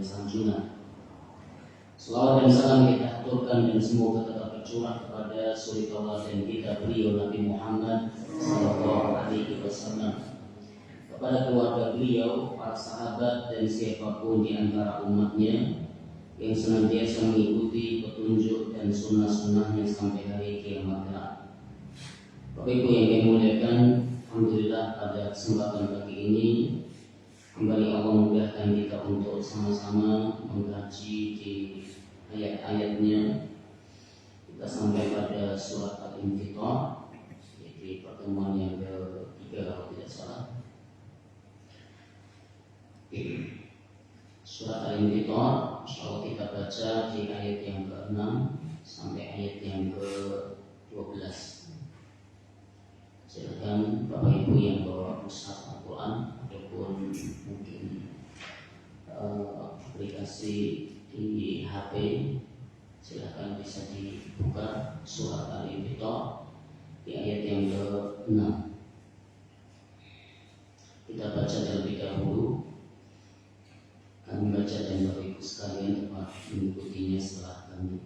sanjungan. Selawat dan salam kita aturkan dan semoga tetap tercurah kepada suri tauladan kita beliau Nabi Muhammad sallallahu alaihi wasallam, kepada keluarga beliau, para sahabat dan siapapun di antara umatnya yang senantiasa mengikuti petunjuk dan sunnah-sunnahnya sampai hari kiamat kelak. Bapak Ibu yang kami muliakan, alhamdulillah pada kesempatan pagi ini kembali Allah memudahkan kita untuk sama-sama mengkaji di ayat-ayatnya. Kita sampai pada surat Al-Infitar, yaitu pertemuan yang ketiga kalau tidak salah. Surat Al-Infitar, insyaallah kita baca di ayat yang ke-6 sampai ayat yang ke-12. Silakan Bapak Ibu yang bawa mushaf Al-Quran ataupun mungkin aplikasi di HP, silakan bisa dibuka surat Al-Infitar di ayat yang ke-6. Kita baca terlebih dahulu. Kami baca dan Bapak Ibu sekalian dapat mengikutinya setelah kami.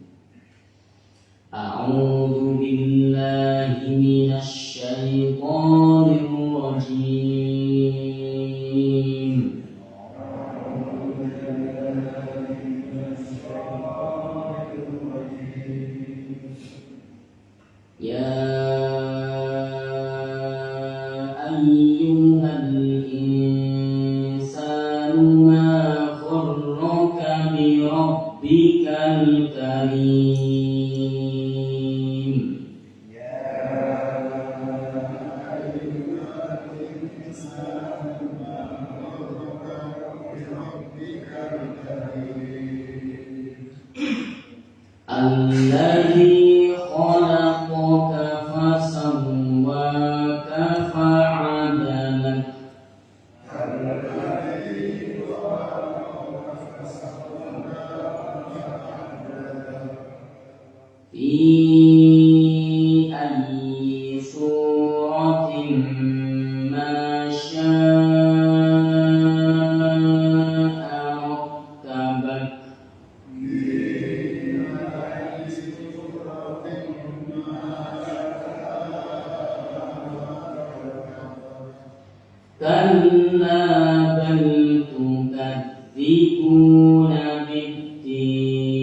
A'udzu billahi minasy syaithanir rajim. Ya ayyuhal insanu ma gharraka bi rabbikal karim. Alladzi khalaqaka fasawwaka fa'adalak. Fi ayyi suratin ma syaa rakkabak. Kalla bal tukadzibuna biddin.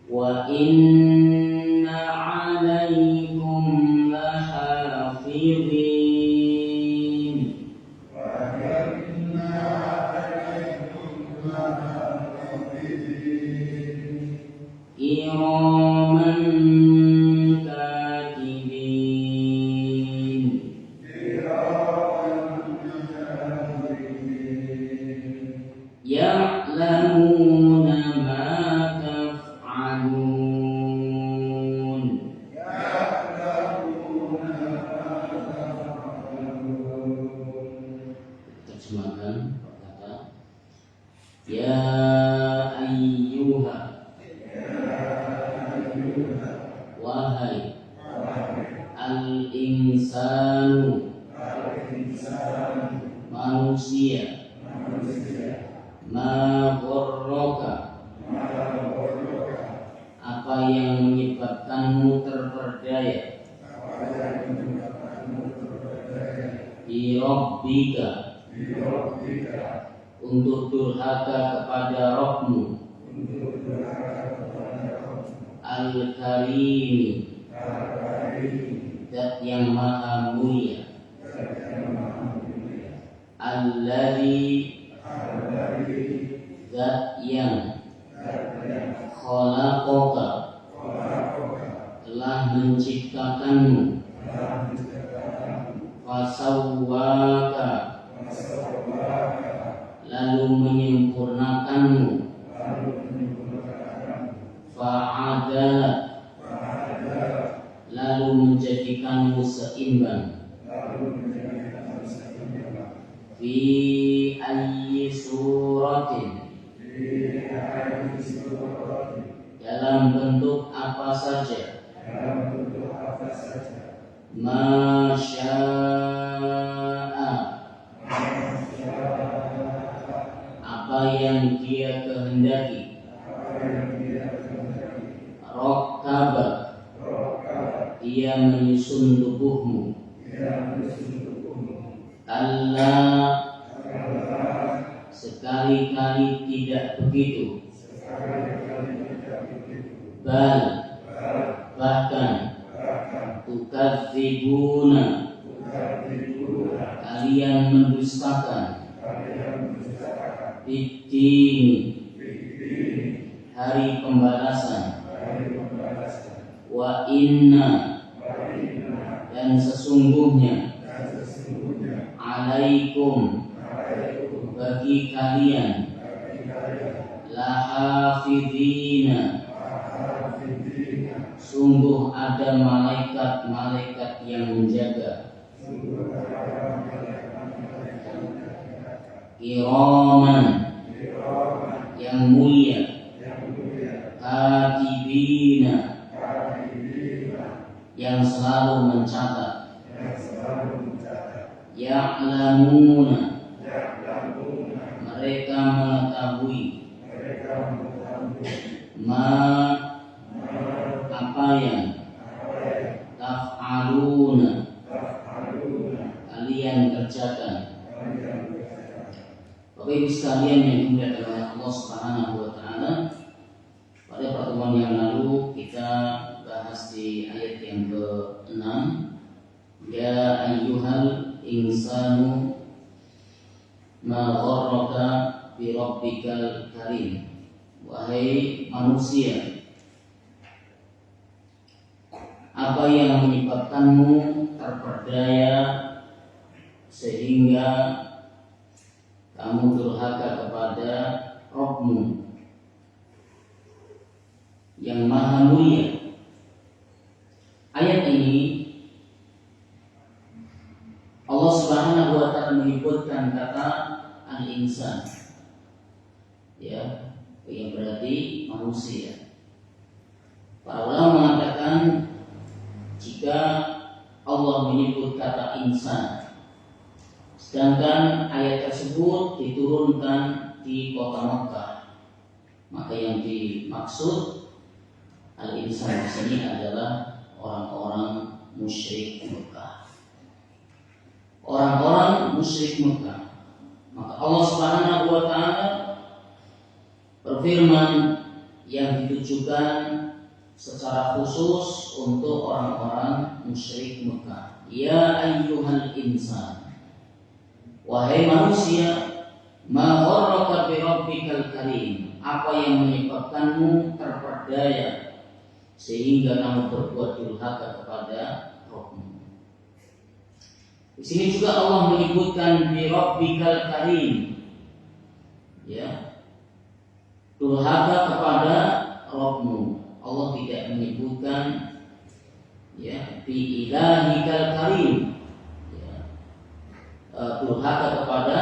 Wa inna 'alaikum lahafidhin. Iraman katibin. Ya'lamuna ma taf'alun. Terjemahkan berkata, Ya ayyuha, wahai al-insanu, manusia, ma gharraka, apa yang menyebabkanmu terperdaya, bi rabbika, untuk durhaka kepada Rabbmu, Al-Karimi, Zat yang maha mulia, Alladzi, Zat yang khalaqaka, telah menciptakanmu, fasawwaka, lalu menyempurnakanmu, fa'adala, lalu menjadikanmu seimbang, fi ayyi suratin, dalam bentuk apa saja, masya'a, apa yang dia kehendaki, rokkaba, dia menyusun tubuhmu, Allah sekali-kali tidak begitu, bal bahkan tukadzibuna, kalian mendustakan, biddin, hari pembalasan, wa inna, dan sesungguhnya, alaikum, bagi kalian, lahafidina, sungguh ada malaikat-malaikat yang menjaga, kiraman, yang mulia, katibina, yang selalu mencatat, ya'lamuna, mereka mengetahui, ma, apa yang, taf'aluna, kalian kerjakan. Bapak Ibu sekalian yang dimuliakan oleh Allah Subhanahu wa taala, pada pertemuan yang lalu kita bahas di ayat yang ke-6, ya ayyuhal insanu ma gharraka bi rabbikal karim, wahai manusia, apa yang menyebabkanmu terperdaya sehingga kamu durhaka kepada Rabbmu yang maha mulia. Ayat ini Allah Subhanahu wa taala menyebutkan kata al-insan, ya, yang berarti manusia. Para ulama mengatakan jika Allah menyebut kata insan, sedangkan ayat tersebut diturunkan di kota Makkah, maka yang dimaksud al-insan di sini adalah orang-orang musyrik Mekah. Orang-orang musyrik Mekah. Maka Allah Subhanahu wa taala berfirman yang ditujukan secara khusus untuk orang-orang musyrik Mekah. Ya ayyuhal insan, wahai manusia, ma gharraka bi rabbikal karim, apa yang menyebabkanmu terperdaya sehingga kamu berbuat durhaka kepada Rabbmu. Di sini juga Allah menyebutkan bi rabbikal karim, ya, durhaka kepada Rabbmu. Allah tidak menyebutkan, ya, bi ilahikal karim, ya, durhaka kepada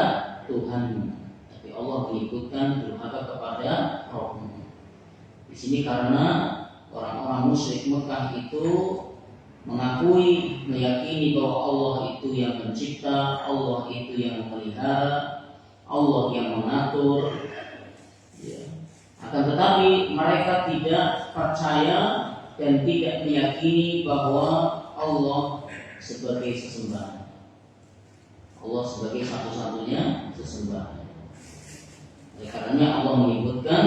Tuhanmu, tapi Allah menyebutkan durhaka kepada Rabbmu. Di sini karena orang-orang musyrik Mekah itu mengakui, meyakini bahwa Allah itu yang mencipta, Allah itu yang memelihara, Allah yang mengatur, ya. Akan tetapi mereka tidak percaya dan tidak meyakini bahwa Allah sebagai sesembahan, Allah sebagai satu-satunya sesembahan. Oleh karenanya Allah menyebutkan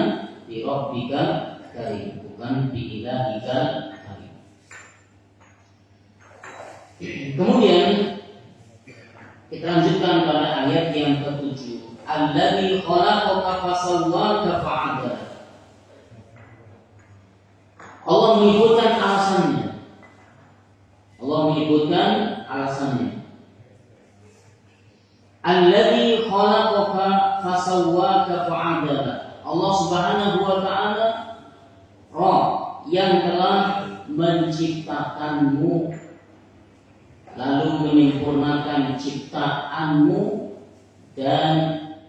bi rabbikal karim, bukan bi ilahikal karim. Kemudian kita lanjutkan pada ayat yang ke-7. Alladzi khalaqaka fasawwaka fa'adala. Allah menyebutkan alasannya. Allah menyebutkan alasannya. Alladzi khalaqaka fasawwaka fa'adala. Allah Subhanahu wa taala Rabb yang telah menciptakanmu lalu menyempurnakan ciptaanmu, dan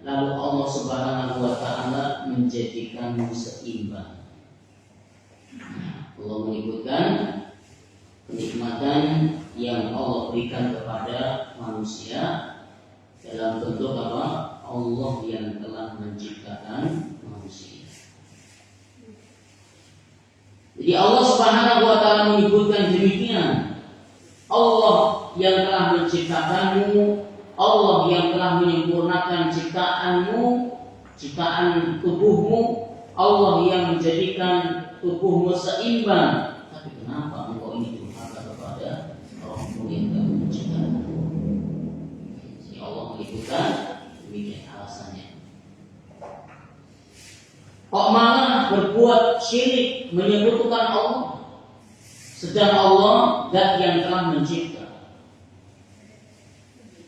lalu Allah Subhanahu wa taala menjadikanmu seimbang. Allah menyebutkan kenikmatan yang Allah berikan kepada manusia dalam bentuk apa? Allah yang telah menciptakan manusia. Jadi Allah Subhanahu wa taala menyebutkan demikian. Allah yang telah menciptakanmu, Allah yang telah menyempurnakan ciptaanmu, ciptaan tubuhmu, Allah yang menjadikan tubuhmu seimbang. Tapi kenapa engkau ini durhaka kepada Rabbmu yang telah menciptakanmu? Jadi Allah menyebutkan demikian alasannya. Kok malah berbuat syirik menyebutkan Allah, sedang Allah zat yang telah mencipta.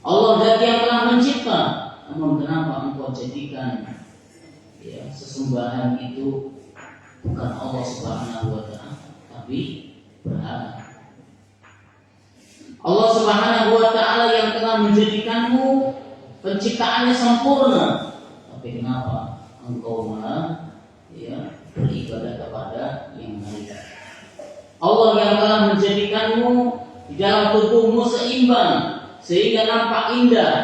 Allah zat yang telah mencipta. Namun kenapa engkau jadikan sesembahan itu bukan Allah Subhanahu wa taala, tapi berhala. Allah Subhanahu wa taala yang telah menjadikanmu penciptaannya sempurna, tapi kenapa engkau malah beribadah kepada yang lain? Allah yang telah menjadikanmu di dalam tubuhmu seimbang sehingga nampak indah,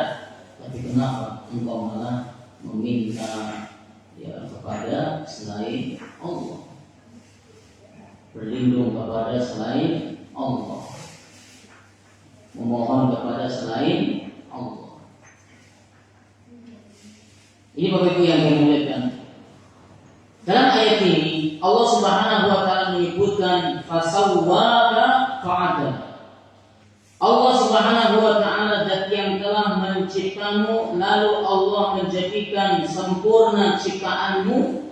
tapi kenapa engkau malah meminta kepada selain Allah, berlindung kepada selain Allah, memohon kepada selain Allah? Ini Bapak Ibu yang dimuliakan, dalam ayat ini Allah Subhanahu wa taala menyebutkan fasawwaka fa'adal. Allah Subhanahu wa taala zat yang telah menciptamu, lalu Allah menjadikan sempurna ciptaanmu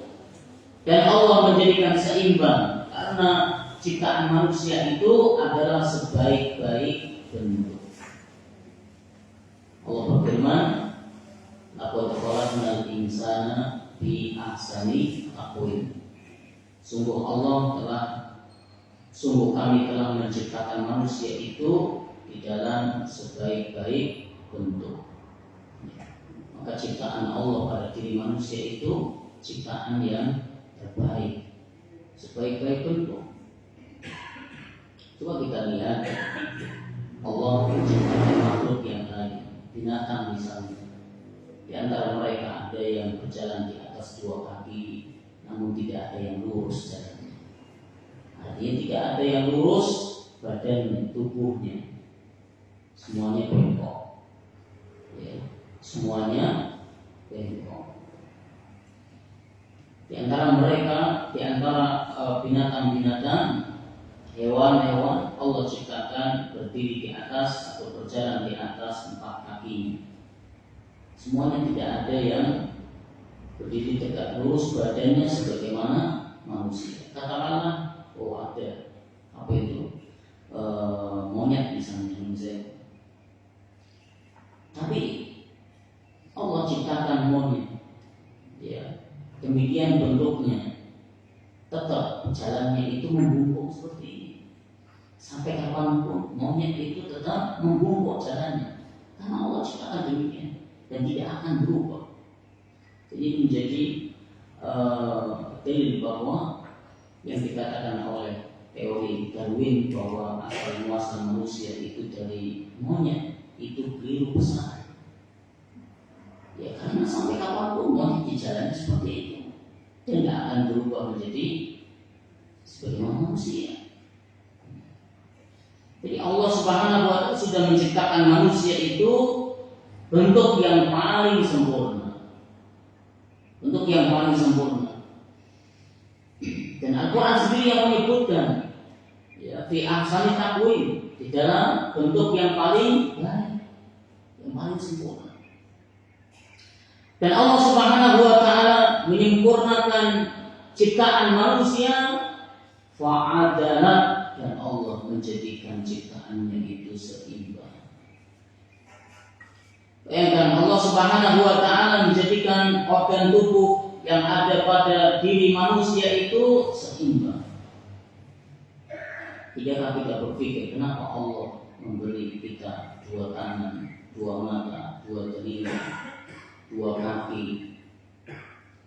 dan Allah menjadikan seimbang, karena ciptaan manusia itu adalah sebaik-baik bentuk. Allah berfirman, laqad khalaqnal insana fi ahsani taqwim. Sungguh kami telah menciptakan manusia itu di dalam sebaik-baik bentuk. Maka ciptaan Allah pada diri manusia itu ciptaan yang terbaik, sebaik-baik bentuk. Coba kita lihat Allah menciptakan makhluk yang lain, binatang misalnya. Di antara mereka ada yang berjalan di atas dua kaki, namun tidak ada yang lurus jalannya. Artinya tidak ada yang lurus badan tubuhnya, semuanya bengkok. Semuanya bengkok. Di antara mereka, di antara binatang-binatang, hewan-hewan, Allah ciptakan berdiri di atas atau berjalan di atas 4 kaki. Semuanya tidak ada yang berdiri tegak lurus badannya sebagaimana manusia. Katakanlah, ada apa itu monyet misalnya. Tapi Allah ciptakan monyet, demikian bentuknya, tetap jalannya itu membungkuk seperti ini. Sampai kapanpun monyet itu tetap membungkuk jalannya, karena Allah ciptakan demikian dan tidak akan berubah. Jadi menjadi dalil bahwa yang dikatakan oleh teori Darwin bahwa asal muasal manusia itu dari monyet itu keliru besar. Karena sampai kapanpun monyet di jalan seperti itu dan tidak akan berubah menjadi sebagaimana manusia. Jadi Allah Subhanahu wa taala sudah menciptakan manusia itu bentuk yang paling sempurna, bentuk yang paling sempurna. Dan Al-Quran sendiri yang menyebutkan fi ahsani taqwim, di dalam bentuk yang paling baik, yang paling sempurna. Dan Allah Subhanahu wa taala menyempurnakan ciptaan manusia fa'adalah, dan Allah menjadikan ciptaannya itu seimbang. Bayangkan Allah Subhanahu wa taala menjadikan organ tubuh yang ada pada diri manusia itu seimbang. Tidakkah kita berpikir kenapa Allah memberi kita 2 tangan, 2 mata, 2 telinga, 2 kaki,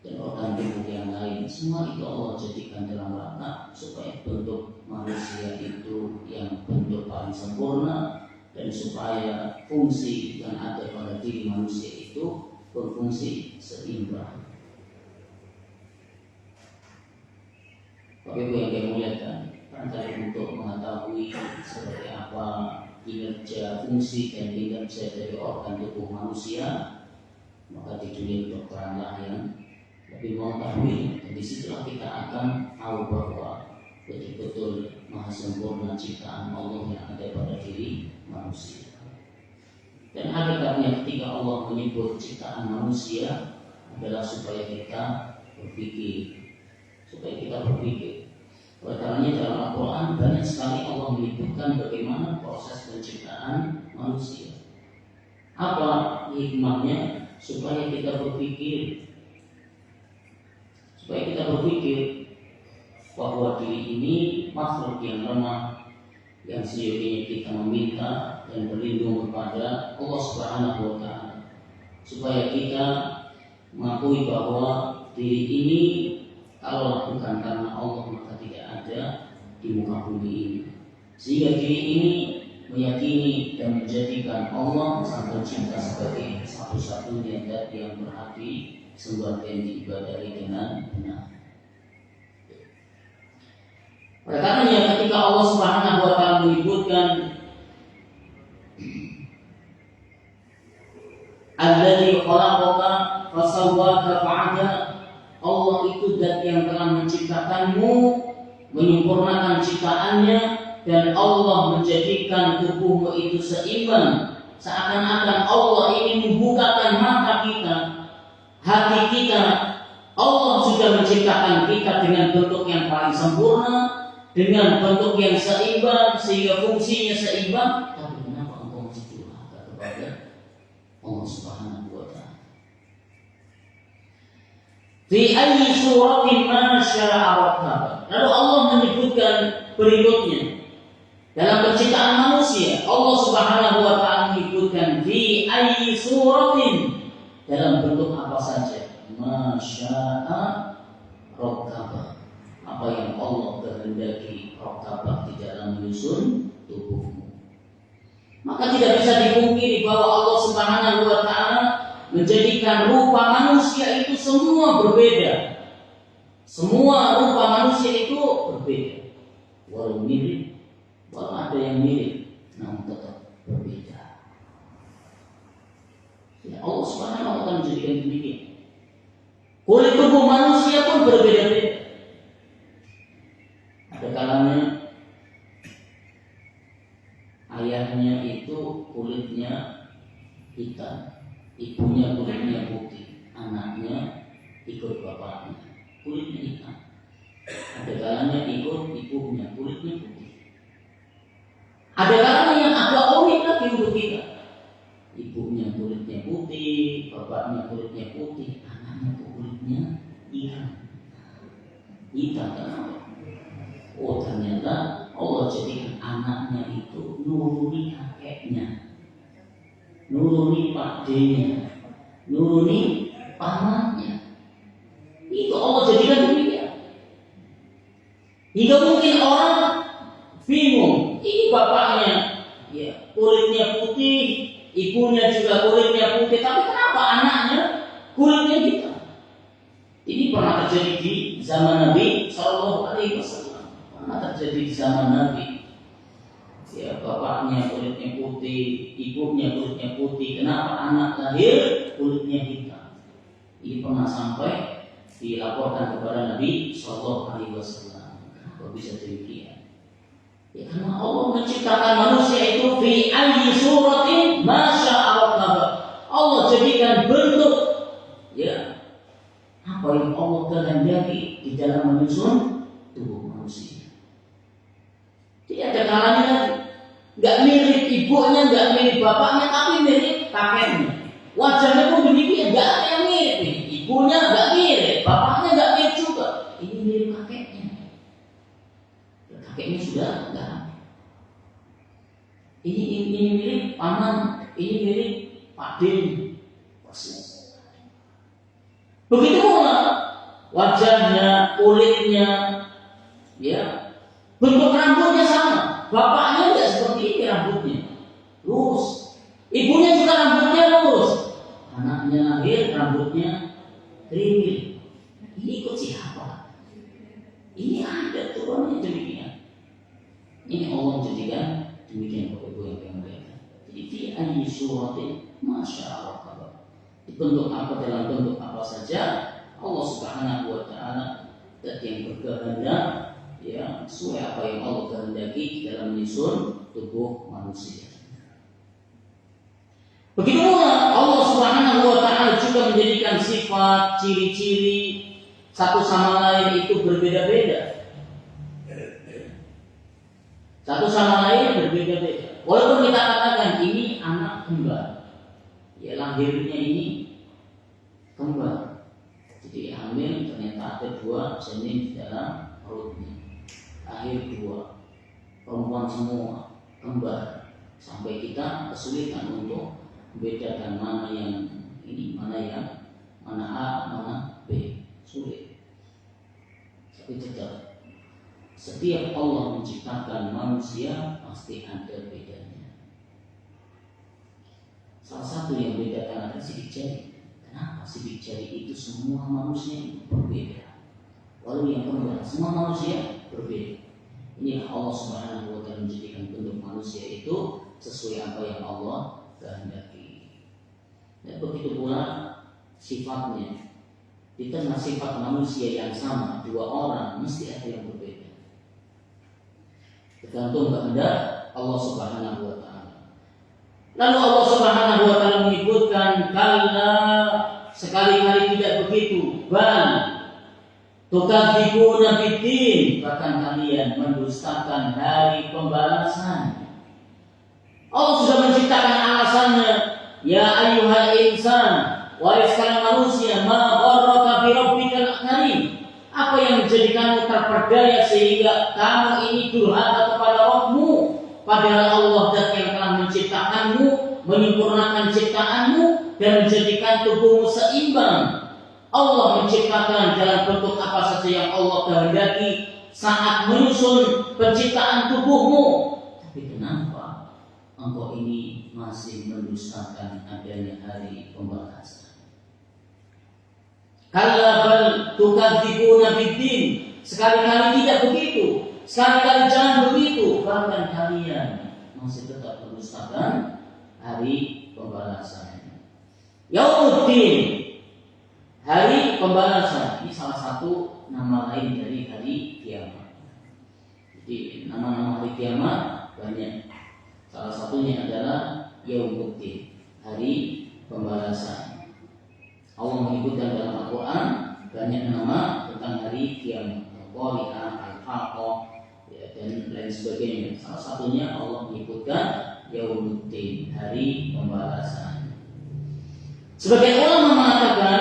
dan organ tubuh yang lain, semua itu Allah jadikan dalam rangka supaya bentuk manusia itu yang bentuk paling sempurna, dan supaya fungsi yang ada pada diri manusia itu berfungsi seimbang. Bapak Ibu yang dimuliakan, barangkali untuk mengetahui seperti apa kinerja, fungsi dan kinerja dari organ tubuh manusia, maka di dunia kedokteran yang lebih mengetahui, dan disitulah kita akan tahu bahwa betul-betul maha sempurna ciptaan Allah yang ada pada diri manusia. Dan hakikatnya ketika Allah menyebut ciptaan manusia adalah supaya kita berpikir. Oleh karenanya dalam Al-Quran banyak sekali Allah menyebutkan bagaimana proses penciptaan manusia. Apa hikmahnya? Supaya kita berpikir bahwa diri ini makhluk yang lemah, yang seyogianya kita meminta dan berlindung kepada Allah Subhanahu wa Ta'ala, supaya kita mengakui bahwa diri ini kalau bukan karena Allah maka tidak ada di muka bumi ini, sehingga diri ini meyakini dan menjadikan Allah Sang Pencipta sebagai satu-satunya zat yang berhak disembah dan diibadahi dengan benar. Oleh karenanya ketika Allah Subhanahu wa Ta'ala menyebutkan Alladzi khalaqaka fasawwaka fa'adala, Allah itu zat yang telah menciptakanmu, menyempurnakan ciptaannya, dan Allah menjadikan tubuhmu itu seimbang. Seakan-akan Allah ingin membukakan mata kita, hati kita. Allah sudah menciptakan kita dengan bentuk yang paling sempurna, dengan bentuk yang seimbang, sehingga fungsinya seimbang. Tapi kenapa engkau masih durhaka kepada Allah Subhanahu wa Ta'ala? Fi ayyi suratin ma syaa rakkaba. Lalu Allah menyebutkan berikutnya dalam penciptaan manusia, Allah Subhanahu wa Ta'ala menyebutkan fi ayyi suratin, dalam bentuk apa saja, ma syaa rakkaba, apa yang Allah kehendaki rakkaba di dalam menyusun tubuhmu. Maka tidak bisa dipungkiri bahwa Allah Subhanahu wa Ta'ala menjadikan rupa manusia itu semua berbeda. Semua rupa manusia itu berbeda. Walau mirip, walau ada yang mirip, namun tetap berbeda. Ya, Allah Subhanahu wa Ta'ala menjadikan demikian. Kulit tubuh manusia pun berbeda-beda. Ada kalanya ayahnya itu kulitnya hitam, ibunya kulitnya putih, anaknya ikut bapaknya kulitnya hitam. Ada kalanya ikut ibunya kulitnya putih. Ada kalanya yang agak unik lagi untuk kita, ibunya kulitnya putih, bapaknya kulitnya putih, anaknya kulitnya hitam. Kenapa? Oh, ternyata Allah jadikan anaknya itu nuruni kakeknya, nuruni pakdenya, nuruni pamannya. Itu Allah jadikan demikian. Hingga mungkin orang bingung, ini bapaknya ya kulitnya putih, ibunya juga kulitnya putih, tapi kenapa anaknya kulitnya hitam? Ini pernah terjadi di zaman Nabi Shallallahu Alaihi Wasallam. Pernah terjadi di zaman Nabi. Ya, bapaknya kulitnya putih, ibunya kulitnya putih. Kenapa anak lahir kulitnya hitam? Ini pernah sampai dilaporkan kepada Nabi Shallallahu Alaihi Wasallam. Kenapa bisa demikian? Ya, karena Allah menciptakan manusia itu fi ayyi suratin ma syaa rakkaba. Allah jadikan bentuk ya apa yang Allah kehendaki di dalam menyusun tubuh manusia. Tidak ada kalanya nggak mirip ibunya, nggak mirip bapaknya, tapi mirip kakeknya. Wajahnya pun demikian, nggak ada yang mirip. Ibunya nggak mirip, bapaknya nggak mirip juga. Ini mirip kakeknya. Kakeknya sudah nggak ada. Ini mirip paman, ini mirip pakde. Begitu pula wajahnya, kulitnya, ya, bentuk rambutnya sama. Bapaknya tidak seperti ini rambutnya, lurus. Ibunya juga rambutnya lurus. Anaknya lahir rambutnya kriwil. Ini ikut siapa? Ini ada turunnya demikian. Ini Allah jadikan demikian Bapak Ibu yang mulia. Jadi fi ayyi suratin masya Allah. Bentuk apa dalam bentuk apa saja Allah Subhanahu wa taala dan yang berkehendak ya sesuai apa yang Allah kehendaki dalam menyusun tubuh manusia. Begitu pula Allah Subhanahu wa taala juga menjadikan sifat, ciri-ciri satu sama lain itu berbeda-beda. Satu sama lain berbeda-beda. Walaupun kita katakan ini anak kembar, ya lahirnya ini kembar. Jadi hamil ternyata ada 2 janin di dalam perutnya. Lahir 2 perempuan semua kembar. Sampai kita kesulitan untuk membedakan mana yang ini, mana A, mana B. Sulit. Tapi tetap setiap Allah menciptakan manusia pasti ada bedanya. Salah satu yang membedakan adalah sidik jari. Kenapa sidik jari itu semua manusia berbeda? Walau yang kembar semua manusia berbeda. Ini Allah Subhanahu wa taala menjadikan bentuk manusia itu sesuai apa yang Allah kehendaki. Dan begitu pula sifatnya. Di tengah sifat manusia yang sama, 2 orang mesti ada yang berbeda. Tergantung kehendak Allah Subhanahu wa taala. Lalu Allah Subhanahu wa taala menyebutkan kalla, sekali-kali tidak begitu, bal tukadzibuna biddin, bahkan kalian mendustakan hari pembalasan. Allah sudah menciptakan alasannya, ya ayyuhal insan, wahai sekalian manusia, ma gharraka bi rabbikal karim. Apa yang menjadikanmu terperdaya sehingga kamu ini durhaka kepada Rabbmu, padahal Allah dat yang telah menciptakanmu, menyempurnakan ciptaanmu dan menjadikan tubuhmu seimbang. Allah menciptakan dalam bentuk apa saja yang Allah kehendaki saat menyusun penciptaan tubuhmu. Tapi kenapa engkau ini masih mendustakan adanya hari pembalasan? Kalla bal tukadzibuna biddin, sekali-kali tidak begitu, sekali-kali jangan begitu, bahkan kalian masih tetap mendustakan hari pembalasan. Yaumuddin, hari pembalasan, ini salah satu nama lain dari hari kiamat. Jadi nama-nama hari kiamat banyak. Salah satunya adalah Yaumuddin, hari pembalasan. Allah menyebutkan dalam Al-Quran banyak nama tentang hari kiamat, Al-Qari'ah, Al-Haqqah, ya, dan lain sebagainya. Salah satunya Allah menyebutkan Yaumuddin, hari pembalasan. Sebagai ulama mengatakan,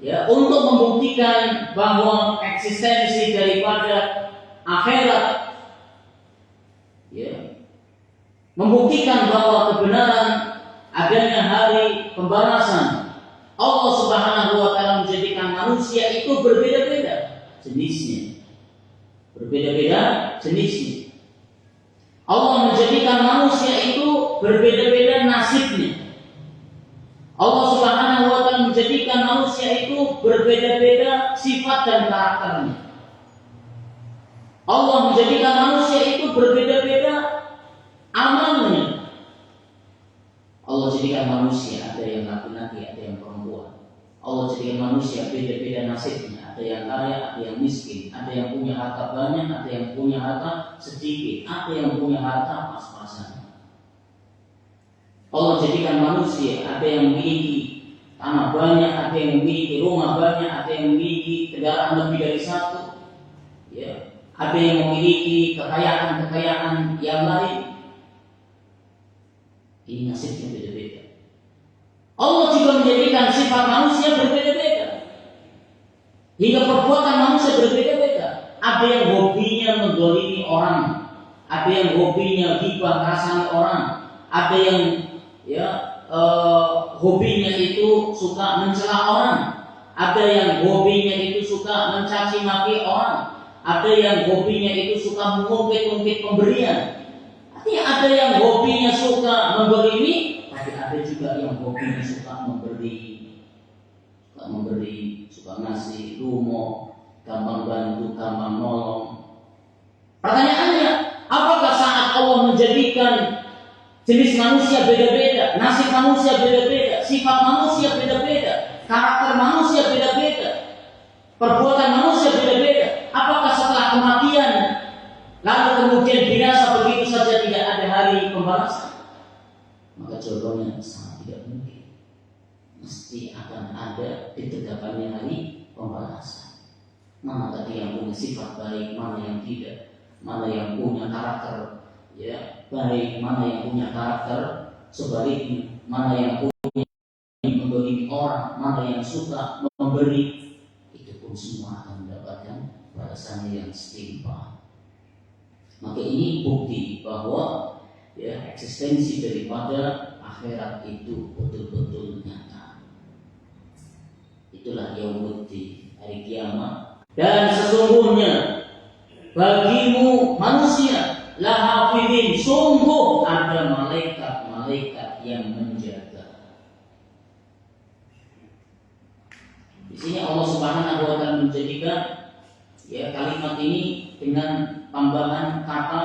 ya, untuk membuktikan bahwa eksistensi daripada akhirat, ya, membuktikan bahwa kebenaran adanya hari pembalasan, Allah Subhanahu wa taala menjadikan manusia itu berbeda-beda jenisnya. Berbeda-beda jenisnya. Allah menjadikan manusia itu berbeda-beda nasibnya. Allah Subhanahu wa taala menjadikan manusia itu berbeda-beda sifat dan karakternya. Allah menjadikan manusia itu berbeda-beda amalnya. Allah jadikan manusia ada yang laki-laki, ada yang perempuan. Allah jadikan manusia beda-beda nasibnya. Ada yang kaya, ada yang miskin. Ada yang punya harta banyak, ada yang punya harta sedikit. Ada yang punya harta pas-pasan. Allah jadikan manusia ada yang memiliki tanah banyak, ada yang memiliki rumah banyak, ada yang memiliki kendaraan lebih dari 1. Ya, ada yang memiliki kekayaan-kekayaan yang lain. Ini nasibnya beda-beda. Allah juga menjadikan sifat manusia berbeda-beda. Hingga perbuatan manusia berbeda-beda. Ada yang hobinya mendolimi orang, ada yang hobinya ghibah ngerasani orang, ada yang hobinya itu suka mencela orang, ada yang hobinya itu suka mencaci maki orang, ada yang hobinya itu suka mengungkit-ungkit pemberian. Artinya ada yang hobinya suka memberi, tapi ada juga yang hobinya suka memberi, suka ngasih, lumo, gampang bantu, gampang nolong. Pertanyaannya, apakah saat Allah menjadikan jenis manusia beda-beda, nasib manusia beda-beda, sifat manusia beda-beda, karakter manusia beda-beda, perbuatan manusia beda-beda, apakah setelah kematian lalu kemudian binasa begitu saja, tidak ada hari pembalasan? Maka jawabannya sangat tidak mungkin. Mesti akan ada ditegakkannya hari pembalasan. Mana tadi yang punya sifat baik, mana yang tidak, mana yang punya karakter baik, mana yang punya karakter sebaliknya, mana yang punya memberi orang, mana yang suka memberi. Itu pun semua akan mendapatkan balasan yang setimpal. Maka ini bukti bahwa eksistensi daripada akhirat itu betul-betul nyata. Itulah yaumuddin, hari kiamat. Dan sesungguhnya bagimu manusia lahafidin, sungguh ada malaikat-malaikat yang menjaga. Di sini Allah Subhanahu wa taala menjadikan kalimat ini dengan tambahan kata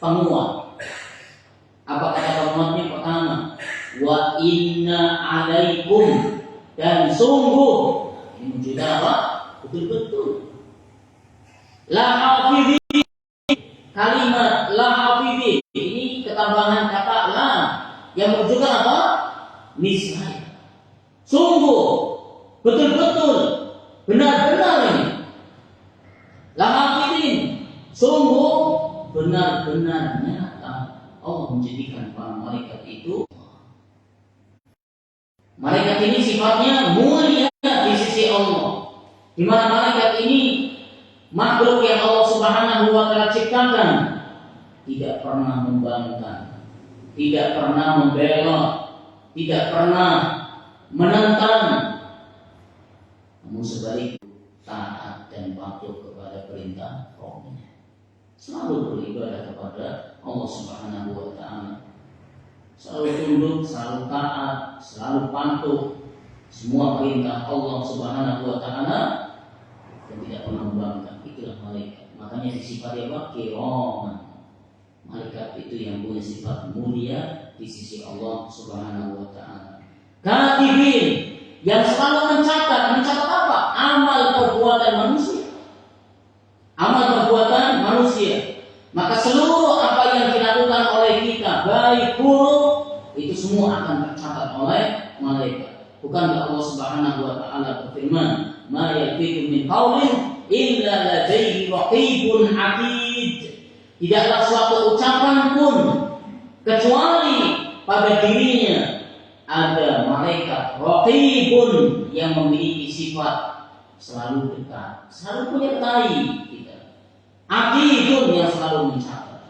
penguat. Apa kata penguatnya? Pertama, wa inna alaikum, dan sungguh. Ini menunjukkan apa? Betul-betul lahafidin. Kalimat lahafidin ini ketambahan kata la yang menunjukkan apa? Niscaya, sungguh, betul-betul, benar-benar ini lahafidin, sungguh benar-benarnya Allah menjadikan para malaikat itu. Malaikat ini sifatnya mulia di sisi Allah, di mana malaikat ini makhluk yang Allah Subhanahu wa taala ciptakan, tidak pernah membangkang, tidak pernah membelot, tidak pernah menentang, namun sebaliknya taat dan patuh kepada perintah Rabbnya, selalu beribadah kepada Allah Subhanahu wa taala, selalu tunduk, selalu taat, selalu patuh semua perintah Allah Subhanahu wa taala, dan tidak pernah membangkang. Itulah malaikat. Makanya disifati apa? Kiraman. Malaikat itu yang punya sifat mulia di sisi Allah Subhanahu wa taala. Katibin, yang selalu mencatat apa? Amal perbuatan manusia. Amal perbuatan manusia. Maka seluruh apa yang dilakukan oleh kita, baik buruk, itu semua akan tercatat oleh malaikat. Bukankah Allah Subhanahu wa taala berfirman, "Ma yalfidu min qaulin illa ladaihi raqibun atid." Tidaklah suatu ucapan pun kecuali pada dirinya ada malaikat raqibun yang memiliki sifat selalu dekat, selalu menyertai kita. Atidun yang selalu mencatat.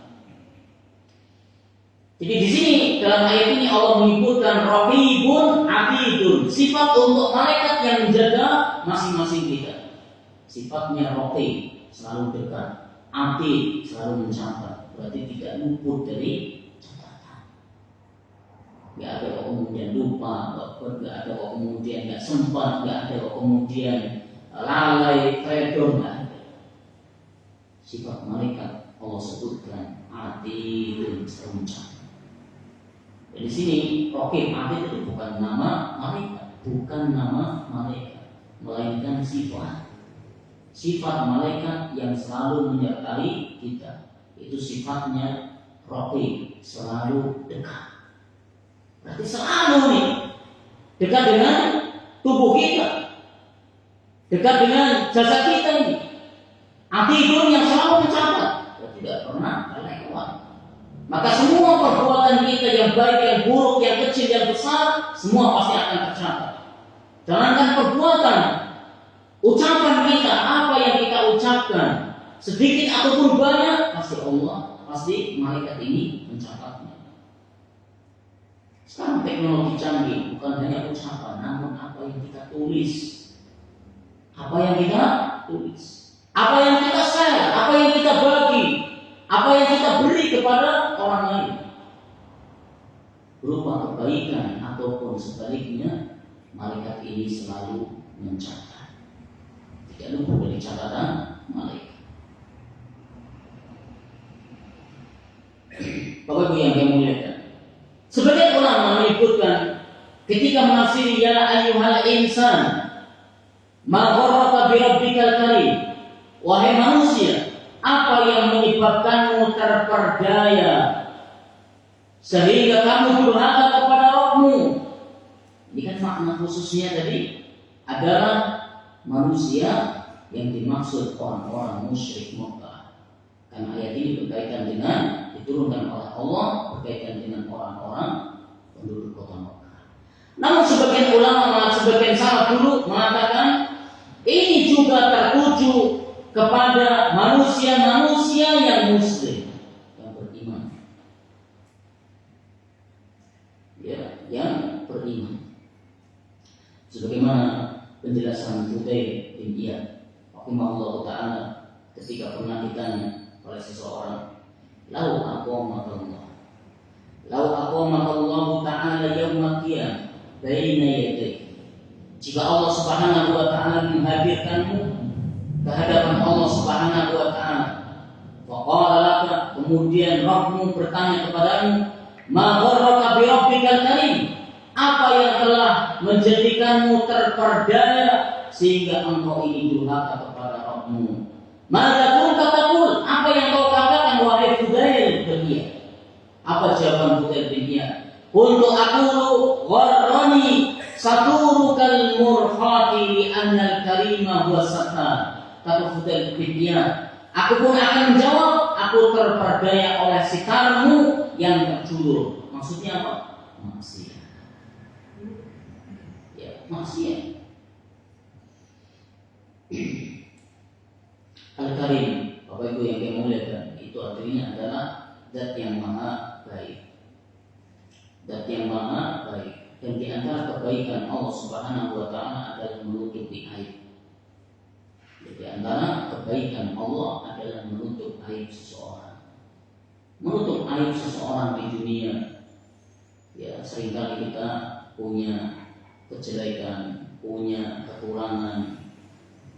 Jadi di sini dalam ayat ini Allah menyebutkan raqibun atidun, sifat untuk malaikat yang menjaga masing-masing kita. Sifatnya raqib, selalu dekat, atid, selalu mencatat, berarti tidak luput dari catatan. Gak ada kok kemudian lupa, gak ada kok kemudian gak sempat, gak ada kok kemudian lalai, fredon, gak ada. Sifat malaikat Allah sebutkan atidun, selalu mencatat. Di sini raqib, atid itu bukan nama malaikat, bukan nama malaikat, melainkan sifat. Sifat malaikat yang selalu menyertai kita. Itu sifatnya raqib, selalu dekat. Berarti selalu nih dekat dengan tubuh kita, dekat dengan jasad kita ini. Atidun yang selalu mencatat, tidak pernah lewat. Maka semua perbuatan kita yang baik, yang buruk, yang kecil, yang besar, semua pasti akan tercatat. Jangankan perbuatan, ucapan kita, apa yang kita ucapkan, sedikit ataupun banyak, pasti malaikat ini mencatatnya. Sekarang teknologi canggih, bukan hanya ucapan, namun apa yang kita tulis, Apa yang kita tulis, apa yang kita share, apa yang kita bagi, apa yang kita beri kepada orang lain, berupa kebaikan ataupun sebaliknya, malaikat ini selalu mencatat. Tidak luput dari catatan malaikat. Bapak Ibu yang kami muliakan, sebagian ulama menyebutkan ketika menafsiri ya ayyuhal insan ma gharraka bi rabbikal karim, wahai manusia, apa yang menyebabkanmu terperdaya sehingga kamu durhaka kepada Rabbmu. Ini kan makna khususnya tadi adalah manusia yang dimaksud orang-orang musyrik Mekah. Karena ayat ini berkaitan dengan diturunkan oleh Allah, berkaitan dengan orang-orang penduduk kota Mekah. Namun sebagian ulama, sebagian salaf dulu mengatakan ini juga tertuju kepada manusia-manusia yang muslim, yang beriman. Ya, yang beriman. Sebagaimana penjelasan Fudail bin Iyad rahimahullah taala ketika pernah ditanya oleh seseorang, "Lau aqamakallah, lau aqamakallahu ta'ala yaumal qiyamah baina yadayhi." Jika Allah Subhanahu wa taala menghadirkanmu ke hadapan Allah Subhanahu wa taala, faqala laka, kemudian Rabbmu bertanya kepadamu, "Ma gharraka bi rabbikal karim?" Apa yang telah menjadikanmu terperdaya sehingga engkau ini durhaka kepada Rabbmu? Maka pun katakan, apa yang kau katakan wahai Fudail bin Iyad? Apa jawaban Fudail bin Iyad? Untuk aku gharrani saturukal murhati li annal karima huwa satar. Kata Fudail bin Iyad, aku pun akan menjawab, aku terperdaya oleh sitarmu yang terjulur. Maksudnya apa? Maksiat. Maksiat. Al-Karim, Bapak Ibu yang dimuliakan, itu artinya adalah zat yang maha baik. Zat yang maha baik. Dan di antara kebaikan Allah Subhanahu wa taala adalah menutupi aib. Di antara kebaikan Allah adalah menutup aib seseorang. Menutup aib seseorang di dunia. Ya, seringkali kita punya kejelekan, punya kekurangan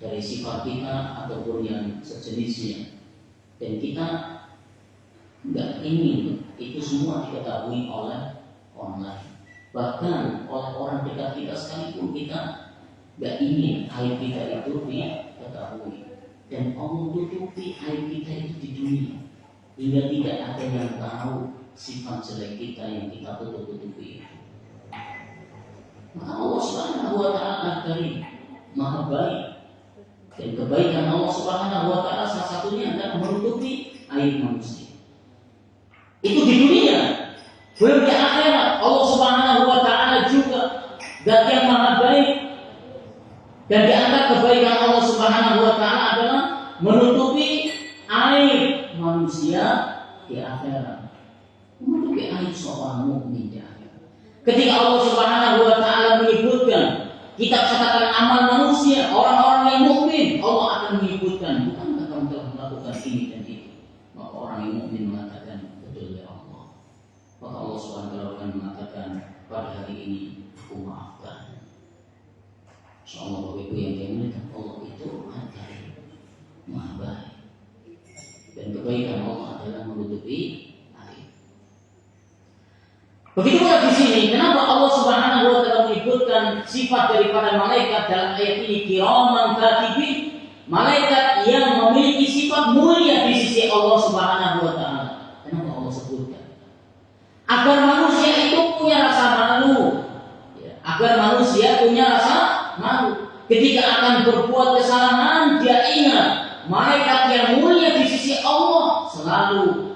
dari sifat kita ataupun yang sejenisnya, dan kita nggak ingin itu semua diketahui oleh orang lain, bahkan oleh orang dekat kita sekalipun kita nggak ingin aib kita itu diketahui, dan Allah tutupi aib kita itu di dunia hingga tidak ada yang tahu sifat jelek kita yang kita tutup-tutupi itu. Maka Allah Subhanahu wa taala Karim, maha baik, dan kebaikan Allah Subhanahu wa taala salah satunya adalah menutupi aib manusia. Itu di dunia. Belum di akhirat, Allah Subhanahu wa taala juga zat yang maha baik, dan di antara kebaikan Allah Subhanahu wa taala adalah menutupi aib manusia di akhirat. Menutupi aib seorang mukmin di akhirat. Ketika Allah Subhanahu wa taala menyebutkan kitab catatan amal manusia, orang-orang yang mukmin, Allah akan menyebutkan, bukankah kamu telah melakukan ini dan itu? Maka orang yang mukmin mengatakan, betul ya Allah. Maka Allah Subhanahu wa taala akan mengatakan, pada hari ini aku maafkan. Insyaallah Bapak Ibu yang dimuliakan, Allah itu Al-Karim, maha baik. Dan kebaikan Allah adalah menutupi. Begitu pula di sini, kenapa Allah Subhanahu wa taala menyebutkan sifat daripada malaikat dalam ayat ini, kiraman katibin, malaikat yang memiliki sifat mulia di sisi Allah Subhanahu wa taala. Kenapa Allah sebutkan? Agar manusia itu punya rasa malu. Agar manusia punya rasa malu. Ketika akan berbuat kesalahan, dia ingat malaikat yang mulia di sisi Allah selalu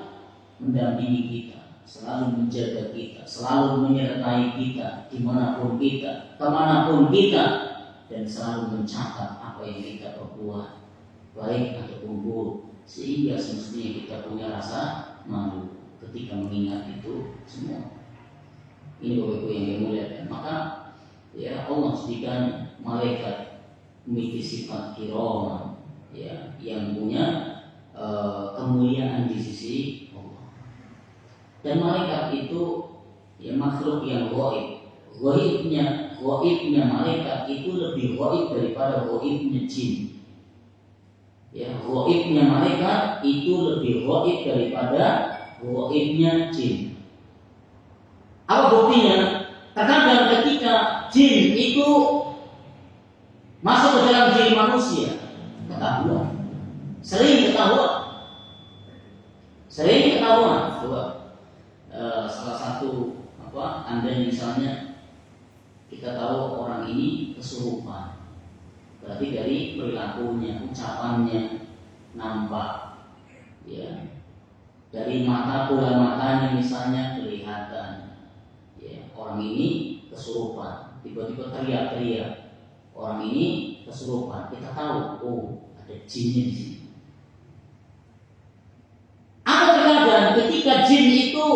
mendampingi kita, selalu menjaga kita, selalu menyertai kita dimanapun kita, kemanapun kita, dan selalu mencatat apa yang kita perbuat, baik ataupun buruk, sehingga semestinya kita punya rasa malu ketika mengingat itu semua. Ini Bapak Ibu yang dimuliakan. Maka ya Allah jadikan malaikat memiliki sifat kirama, ya, yang punya kemuliaan di sisi Allah. Dan malaikat itu ya makhluk yang gaib. Gaibnya malaikat itu lebih gaib daripada gaibnya jin. Ya, gaibnya malaikat itu lebih gaib daripada gaibnya jin. Apa buktinya? Terkadang ketika jin itu masuk ke dalam diri manusia, ketahuan. Sering ketahuan. Salah satu Anda misalnya kita tahu orang ini kesurupan, berarti dari perilakunya, ucapannya nampak, ya. Dari bola matanya misalnya kelihatan, ya, orang ini kesurupan. Tiba-tiba teriak-teriak, orang ini kesurupan. Kita tahu, oh, ada jinnya di sini. Atau terkadang ketika jin itu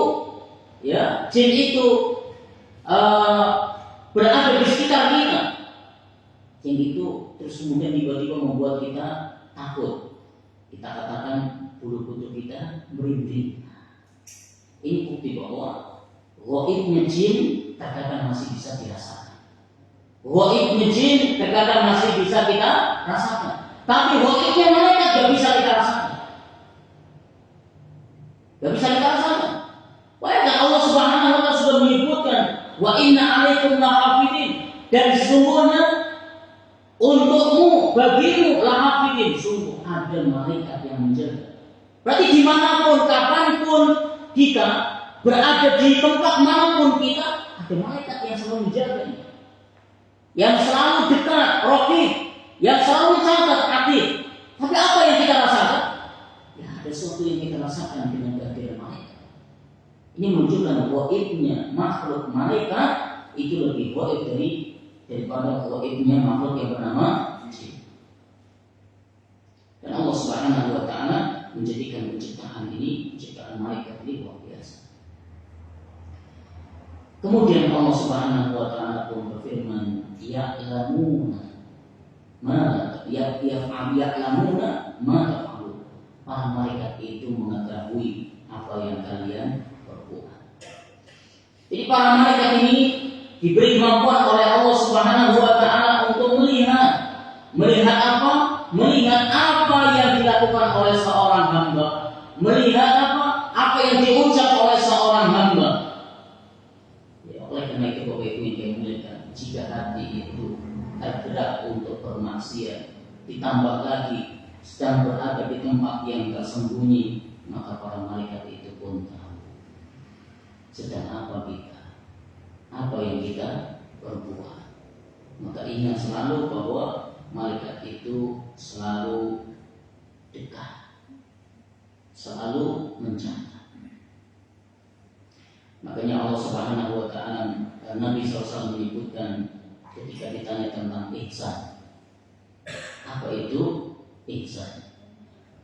berada di sekitar kita, jin itu terus kemudian tiba-tiba membuat kita takut. Kita katakan bulu kuduk kita merinding. Ini bukti bahwa gaibnya jin terkadang masih bisa dirasakan. Gaibnya jin terkadang masih bisa kita rasakan. Tapi gaibnya malaikat gak bisa kita rasakan. Gak bisa kita rasakan. Bayangkan Allah Subhanahu wa Ta'ala sudah menyebutkan wa inna alaikum lahafidin, dan sesungguhnya untukmu, bagimu lahafidin, sungguh ada malaikat yang menjaga. Berarti dimanapun, kapanpun kita berada, di tempat manapun kita, ada malaikat yang selalu menjaga, yang selalu dekat, raqib, yang selalu mencatat, aktif. Tapi apa yang kita rasakan? Ya, ada sesuatu yang kita rasakan dengan kehadiran malaikat. Ini menunjukkan gaibnya makhluk malaikat itu lebih gaib daripada gaibnya makhluk yang bernama jin. Dan Allah Subhanahu wa Ta'ala menjadikan penciptaan malaikat ini luar biasa. Kemudian Allah Subhanahu wa Ta'ala pun berfirman, ya'lamuna ma taf'alun. Para malaikat itu mengetahui apa yang kalian perbuat. Jadi para malaikat ini diberi kemampuan oleh Allah Subhanahu wa Ta'ala untuk melihat apa? Melihat apa yang dilakukan oleh seorang hamba, melihat apa yang diucap oleh seorang hamba. Ya, oleh karena itu Bapak Ibu yang dimuliakan, jika hati itu tergerak untuk bermaksiat, ditambah lagi sedang berada di tempat yang tersembunyi, maka para malaikat itu pun tahu sedang apa kita, apa yang kita perbuat. Maka ingat selalu bahwa malaikat itu selalu dekat, selalu mencatat. Makanya Allah Subhanahu wa Ta'ala, Nabi SAW menyebutkan ketika ditanya tentang ihsan, apa itu ihsan?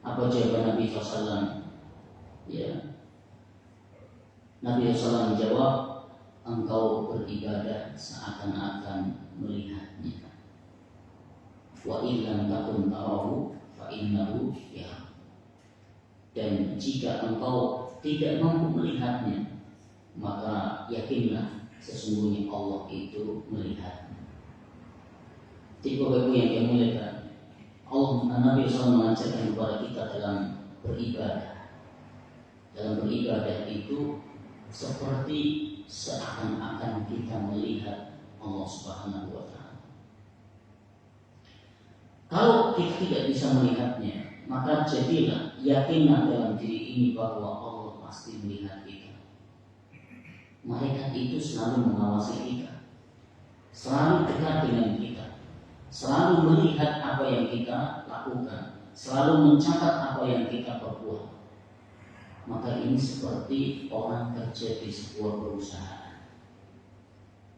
Apa jawaban Nabi SAW? Ya, Nabi SAW menjawab, engkau beribadah seakan-akan melihatnya. Wa illam takun tarahu fa innahu yara. Dan jika engkau tidak mampu melihatnya, maka yakinlah sesungguhnya Allah itu melihatnya. Jadi Bapak Ibu yang dimuliakan, Nabi SAW mengajarkan kepada kita dalam beribadah. Dalam beribadah itu seperti seakan-akan kita melihat Allah Subhanahu wa Ta'ala. Kalau kita tidak bisa melihatnya, maka jadilah yakinlah dalam diri ini bahwa Allah pasti melihat kita. Malaikat itu selalu mengawasi kita, selalu dekat dengan kita, selalu melihat apa yang kita lakukan, selalu mencatat apa yang kita perbuat. Maka ini seperti orang kerja di sebuah perusahaan.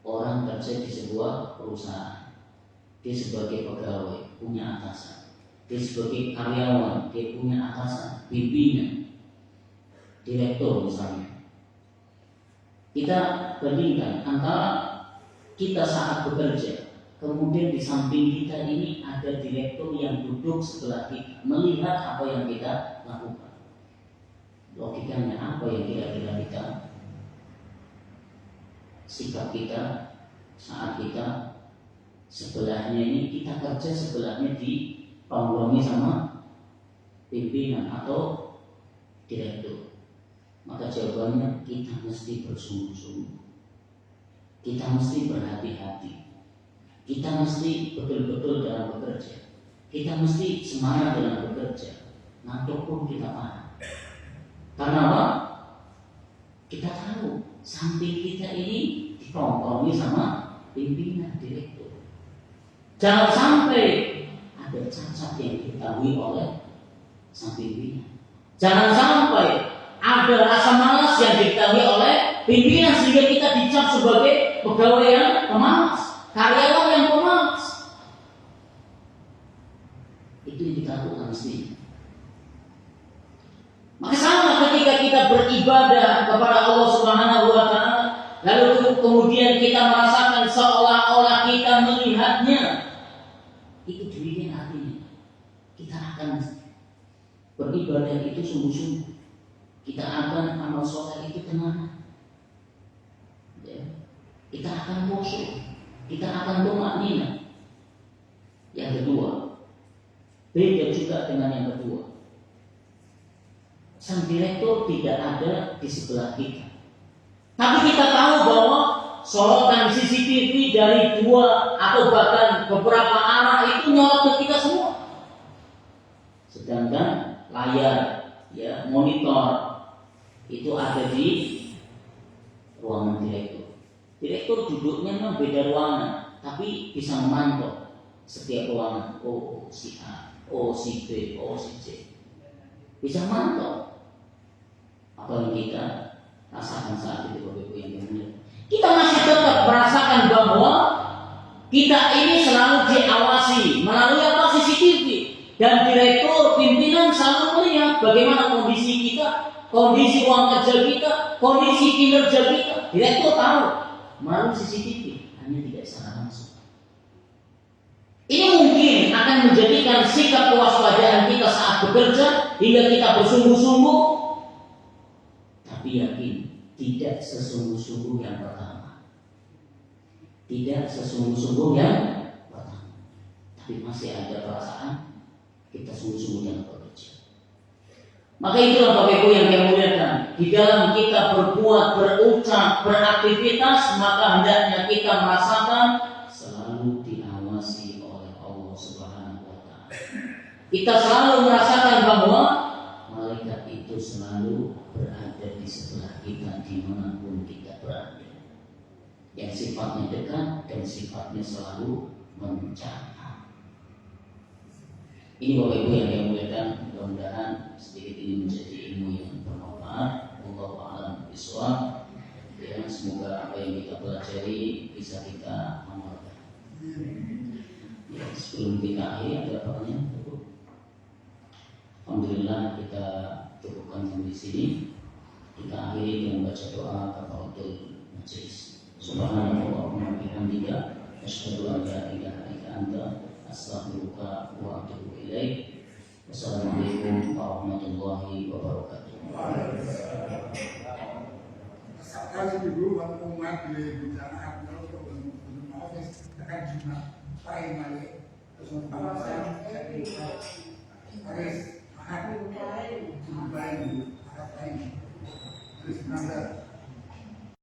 Orang kerja di sebuah perusahaan, dia sebagai pegawai punya atasan, dia sebagai karyawan dia punya atasan, pimpinan, direktur misalnya. Kita bandingkan antara kita saat bekerja kemudian di samping kita ini ada direktur yang duduk sebelah kita, melihat apa yang kita lakukan. Logikanya apa yang kira-kira kita, sikap kita saat kita sebelahnya ini, kita kerja sebelahnya dipanggongi sama pimpinan atau direktur. Maka jawabannya kita mesti bersungguh-sungguh, kita mesti berhati-hati, kita mesti betul-betul dalam bekerja, kita mesti semangat dalam bekerja, ngantuk pun kita paham. Karena apa? Kita tahu samping kita ini ditongkrongi sama pimpinan direktur. Jangan sampai ada cacat yang diketahui oleh sang pimpinan. Jangan sampai ada rasa malas yang diketahui oleh pimpinan sehingga kita dicap sebagai pegawai yang pemalas, karyawan yang pemalas. Itu yang kita lakukan mesti. Maka sama ketika kita beribadah kepada Allah Subhanahu wa taala, lalu kemudian kita merasakan seolah-olah kita melihatnya, itu demikian artinya kita akan beribadah itu sungguh-sungguh, kita akan amal soleh itu tenang, ya. Kita akan khusyuk, kita akan tumakninah. Yang kedua, beda juga dengan yang kedua. Sang direktur tidak ada di sebelah kita, tapi kita tahu bahwa sorotan CCTV dari 2 atau bahkan beberapa arah itu nyorot ke kita semua. Sedangkan layar, ya, monitor itu ada di ruangan direktur. Direktur duduknya memang beda ruangan, tapi bisa memantau setiap ruangan. Oh si A, oh si B, oh si C, bisa memantau apa yang kita rasakan saat itu, Bapak Ibu yang dimuliakan. Kita masih tetap merasakan bahwa kita ini selalu diawasi melalui apa? CCTV, dan direktur pimpinan selalu melihat bagaimana kondisi kita, kondisi ruang kerja kita, kondisi kinerja kita. Direktur tahu melalui CCTV, hanya tidak secara langsung. Ini mungkin akan menjadikan sikap kewaspadaan kita saat bekerja hingga kita bersungguh-sungguh. Tapi yakin tidak sesungguh-sungguh yang pertama, tidak sesungguh-sungguh yang pertama, tapi masih ada perasaan kita sungguh-sungguh yang bekerja. Maka itulah Bapak Ibu yang dimuliakan, di dalam kita berbuat, berucap, beraktivitas, maka hendaknya kita merasakan selalu diawasi oleh Allah Subhanahu wa taala. Kita selalu merasakan bahwa malaikat itu selalu berada di sebelah kita dimanapun kita berada, yang sifatnya dekat dan sifatnya selalu mencatat. Ini Bapak Ibu yang dimuliakan, mudah-mudahan sedikit ini menjadi ilmu yang bermanfaat. Wallahu a'lam bishawab. Ya, semoga apa yang kita pelajari bisa kita amalkan. Ya, sebelum kita akhiri, ada pertanyaan? Alhamdulillah, kita cukupkan sampai di sini. Kita akhiri dengan baca doa kafaratul majelis. Subhanallahumma bihamdika asyhadu an la ilaha illa anta astaghfiruka wa atubu ilaik. Wassalamualaikum warahmatullahi wabarakatuh. Sekali dulu waktu mengambil bicara akal belum office akan cuma pakai balik terus membawa harus terus